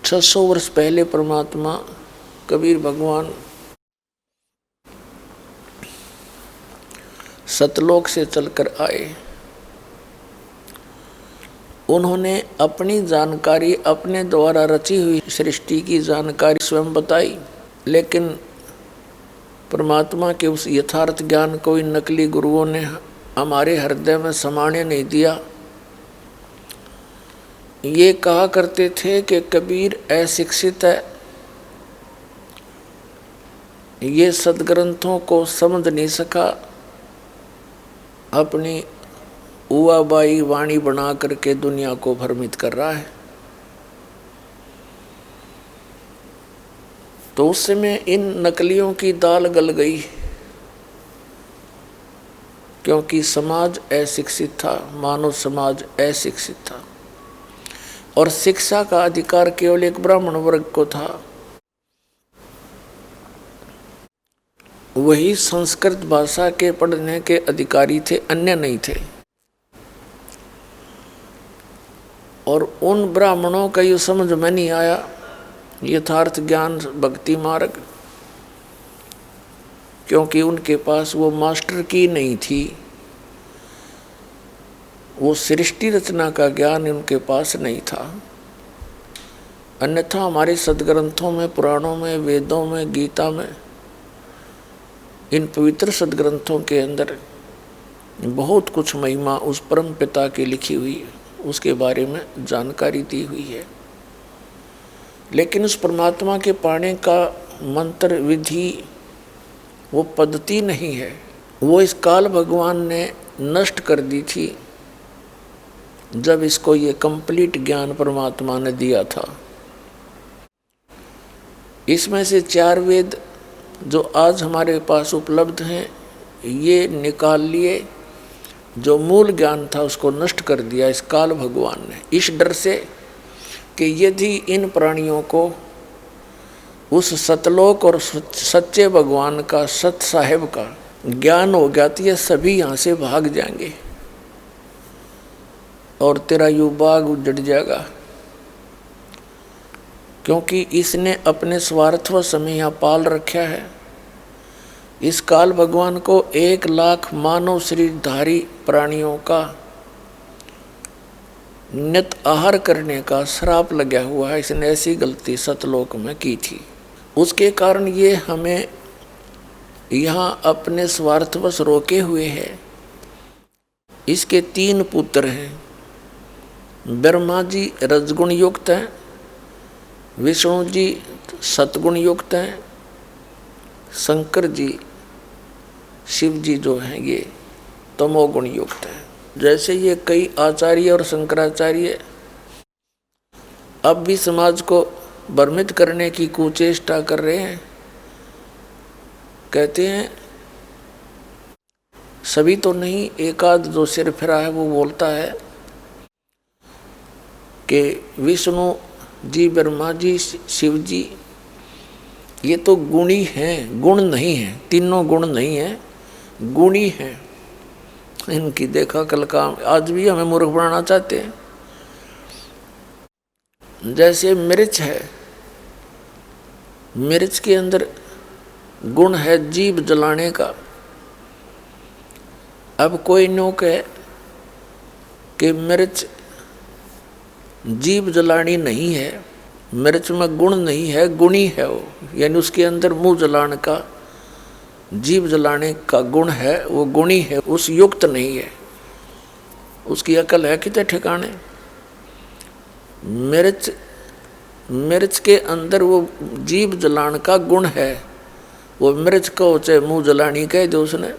600 वर्ष पहले परमात्मा कबीर भगवान सतलोक से चलकर आए। उन्होंने अपनी जानकारी, अपने द्वारा रची हुई सृष्टि की जानकारी स्वयं बताई, लेकिन परमात्मा के उस यथार्थ ज्ञान को इन नकली गुरुओं ने हमारे हृदय में समाने नहीं दिया। ये कहा करते थे कि कबीर अशिक्षित है, ये सदग्रंथों को समझ नहीं सका, अपनी उवाबाई वाणी बना करके दुनिया को भ्रमित कर रहा है। तो उस समय इन नकलियों की दाल गल गई, क्योंकि समाज अशिक्षित था, मानव समाज अशिक्षित था और शिक्षा का अधिकार केवल एक ब्राह्मण वर्ग को था। वही संस्कृत भाषा के पढ़ने के अधिकारी थे, अन्य नहीं थे। और उन ब्राह्मणों का ये समझ में नहीं आया यथार्थ ज्ञान भक्ति मार्ग, क्योंकि उनके पास वो मास्टर की नहीं थी, वो सृष्टि रचना का ज्ञान उनके पास नहीं था। अन्यथा हमारे सदग्रंथों में, पुराणों में, वेदों में, गीता में, इन पवित्र सदग्रंथों के अंदर बहुत कुछ महिमा उस परम पिता की लिखी हुई है, उसके बारे में जानकारी दी हुई है। लेकिन उस परमात्मा के पाने का मंत्र विधि, वो पद्धति नहीं है, वो इस काल भगवान ने नष्ट कर दी थी जब इसको ये कंप्लीट ज्ञान परमात्मा ने दिया था। इसमें से 4 वेद जो आज हमारे पास उपलब्ध हैं, ये निकाल लिए, जो मूल ज्ञान था उसको नष्ट कर दिया इस काल भगवान ने, इस डर से कि यदि इन प्राणियों को उस सतलोक और सच्चे भगवान का, सत साहेब का ज्ञान हो गया तो ये सभी यहाँ से भाग जाएंगे और तेरा युवाग उजड़ जाएगा, क्योंकि इसने अपने स्वार्थ व समय यहाँ पाल रखा है। इस काल भगवान को 1 लाख मानव शरीरधारी प्राणियों का नित आहार करने का श्राप लगा हुआ है। इसने ऐसी गलती सतलोक में की थी, उसके कारण ये हमें यहाँ अपने स्वार्थवश रोके हुए है। इसके 3 पुत्र हैं। ब्रह्मा जी रजगुण युक्त हैं, विष्णु जी सतगुण युक्त हैं, शंकर जी, शिव जी जो हैं ये तमोगुण युक्त हैं। जैसे ये कई आचार्य और शंकराचार्य अब भी समाज को भ्रमित करने की कुचेष्टा कर रहे हैं। कहते हैं सभी तो नहीं, एकाध जो सिर फिरा है वो बोलता है कि विष्णु जी, ब्रह्मा जी, शिव जी ये तो गुणी हैं, गुण नहीं हैं, तीनों गुण नहीं हैं, गुणी हैं। इनकी देखा कल काम आज भी हमें मूर्ख बनाना चाहते हैं। जैसे मिर्च है, मिर्च के अंदर गुण है जीभ जलाने का। अब कोई नो कहे कि मिर्च जीभ जलानी नहीं है, मिर्च में गुण नहीं है, गुणी है वो, यानी उसके अंदर मुंह जलाने का, जीभ जलाने का गुण है, वो गुणी है, उस युक्त नहीं है। उसकी अकल है कितने ठिकाने। मिर्च के अंदर वो जीभ जलाने का गुण है, वो मिर्च को चाहे मुंह जलानी कह दो उसने।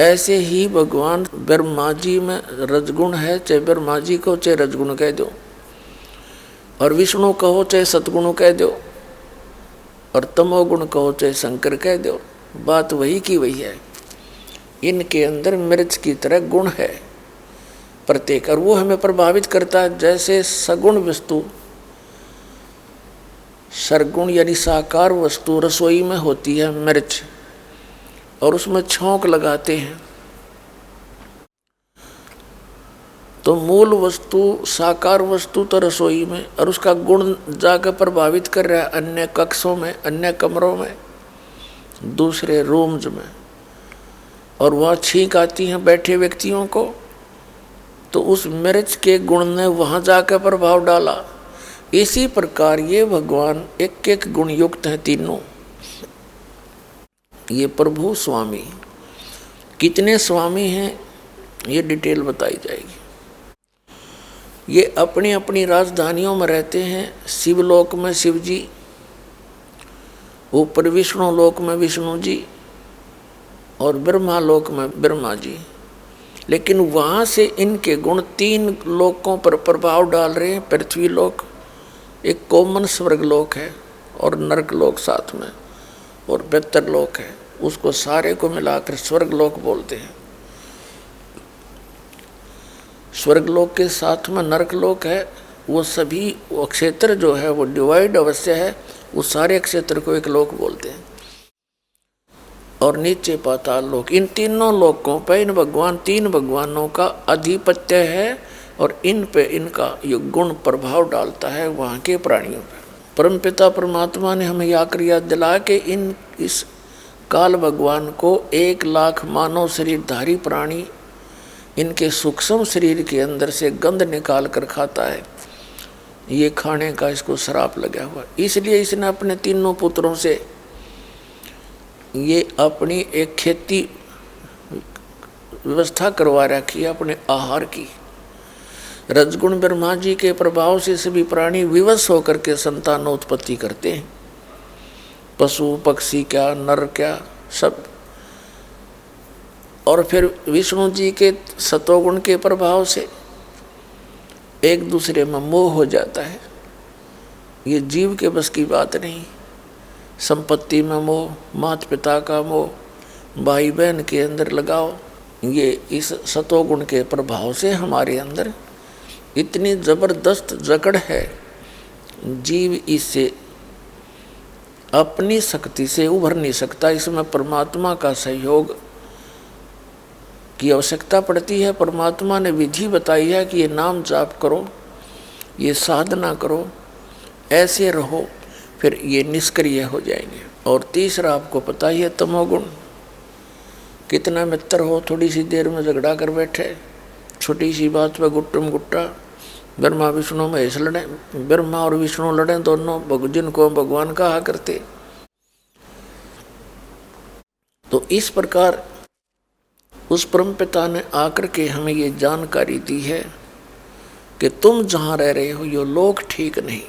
ऐसे ही भगवान ब्रह्मा जी में रजगुण है, चाहे ब्रह्मा जी को चाहे रजगुण कह दो, और विष्णु कहो चाहे सतगुण कह दो, और तमोगुण कहो चाहे शंकर कह दो, बात वही की वही है। इनके अंदर मिर्च की तरह गुण है प्रत्येक, और वो हमें प्रभावित करता है। जैसे सगुण वस्तु, सरगुण यानी साकार वस्तु रसोई में होती है मिर्च, और उसमें छौंक लगाते हैं तो मूल वस्तु साकार वस्तु तो रसोई में, और उसका गुण जाकर प्रभावित कर रहा है अन्य कक्षों में, अन्य कमरों में, दूसरे रूम्स में, और वहाँ छींक आती हैं बैठे व्यक्तियों को, तो उस मिर्च के गुण ने वहाँ जाकर प्रभाव डाला। इसी प्रकार ये भगवान एक एक गुण युक्त हैं तीनों। ये प्रभु स्वामी, कितने स्वामी हैं ये डिटेल बताई जाएगी। ये अपनी अपनी राजधानियों में रहते हैं। शिवलोक में शिव जी, ऊपर विष्णु लोक में विष्णु जी, और ब्रह्मा लोक में ब्रह्मा जी। लेकिन वहाँ से इनके गुण तीन लोकों पर प्रभाव डाल रहे हैं। पृथ्वी लोक एक कॉमन स्वर्ग लोक है, और नरक लोक साथ में, और पितर लोक है, उसको सारे को मिलाकर स्वर्ग लोक बोलते हैं। स्वर्ग लोक के साथ में नरक लोक है, वो सभी वो क्षेत्र जो है वो डिवाइड अवश्य है, उस सारे क्षेत्र को एक लोक बोलते हैं। और नीचे पाताल लोक, इन तीनों लोकों पर इन भगवान तीन भगवानों का आधिपत्य है, और इन पे इनका ये गुण प्रभाव डालता है वहाँ के प्राणियों पर। परमपिता परमात्मा ने हमें यह क्रिया दिला के इस काल भगवान को 1,00,000 मानव शरीरधारी प्राणी इनके सूक्ष्म शरीर के अंदर से गंध निकाल कर खाता है। ये खाने का इसको श्राप लगा हुआ, इसलिए इसने अपने तीनों पुत्रों से ये अपनी एक खेती व्यवस्था करवा रखी है अपने आहार की। रजगुण ब्रह्मा जी के प्रभाव से सभी प्राणी विवश होकर के संतानोत्पत्ति करते हैं, पशु पक्षी क्या, नर क्या, सब। और फिर विष्णु जी के सतोगुण के प्रभाव से एक दूसरे में मोह हो जाता है। ये जीव के बस की बात नहीं। संपत्ति में मोह, माता पिता का मोह, भाई बहन के अंदर लगाओ, ये इस सतोगुण के प्रभाव से हमारे अंदर इतनी जबरदस्त जकड़ है। जीव इससे अपनी शक्ति से उभर नहीं सकता, इसमें परमात्मा का सहयोग की आवश्यकता पड़ती है। परमात्मा ने विधि बताई है कि ये नाम जाप करो, ये साधना करो, ऐसे रहो, फिर ये निष्क्रिय हो जाएंगे। और तीसरा आपको पता ही है तमोगुण। कितना मित्र हो, थोड़ी सी देर में झगड़ा कर बैठे, छोटी सी बात पे गुट्टम गुट्टा, ब्रह्मा विष्णु महेश लड़े, ब्रह्मा और विष्णु लड़े दोनों, जिनको भगवान कहा करते। तो इस प्रकार उस परमपिता ने आकर के हमें ये जानकारी दी है कि तुम जहाँ रह रहे हो ये लोक ठीक नहीं।